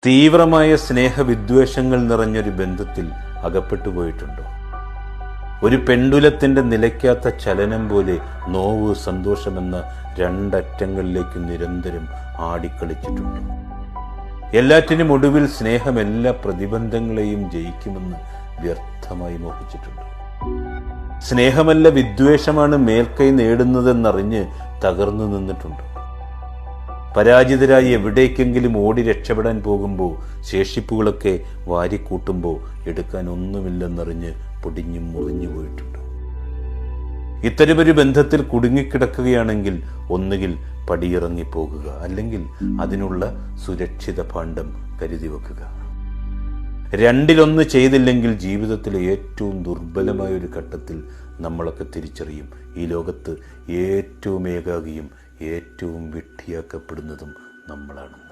തീവ്രമായ സ്നേഹവിദ്വേഷങ്ങൾ നിറഞ്ഞൊരു ബന്ധത്തിൽ അകപ്പെട്ടു പോയിട്ടുണ്ടോ? ഒരു പെണ്ടുലത്തിന്റെ നിലയ്ക്കാത്ത ചലനം പോലെ നോവ്, സന്തോഷമെന്ന രണ്ടറ്റങ്ങളിലേക്ക് നിരന്തരം ആടിക്കളിച്ചിട്ടുണ്ടോ? എല്ലാറ്റിനും ഒടുവിൽ സ്നേഹം എല്ലാ പ്രതിബന്ധങ്ങളെയും ജയിക്കുമെന്ന് വ്യർത്ഥമായി മോഹിച്ചിട്ടുണ്ടോ? സ്നേഹമല്ല വിദ്വേഷമാണ് മേൽക്കൈ നേടുന്നതെന്നറിഞ്ഞ് തകർന്നു നിന്നിട്ടുണ്ടോ? പരാജിതരായി എവിടേക്കെങ്കിലും ഓടി രക്ഷപ്പെടാൻ പോകുമ്പോൾ ശേഷിപ്പുകളൊക്കെ വാരിക്കൂട്ടുമ്പോൾ എടുക്കാൻ ഒന്നുമില്ലെന്നറിഞ്ഞ് പൊടിഞ്ഞും മുറിഞ്ഞു പോയിട്ടുണ്ടോ? ഇത്തരമൊരു ബന്ധത്തിൽ കുടുങ്ങിക്കിടക്കുകയാണെങ്കിൽ ഒന്നുകിൽ പടിയിറങ്ങിപ്പോകുക, അല്ലെങ്കിൽ അതിനുള്ള സുരക്ഷിത ഭാണ്ഡം കരുതി വെക്കുക. രണ്ടിലൊന്ന് ചെയ്തില്ലെങ്കിൽ ജീവിതത്തിലെ ഏറ്റവും ദുർബലമായ ഒരു ഘട്ടത്തിൽ നമ്മളൊക്കെ തിരിച്ചറിയും ഈ ലോകത്ത് ഏറ്റവും ഏകാകിയും ഏറ്റവും വിഡ്ഢിയാക്കപ്പെടുന്നതും നമ്മളാണ്.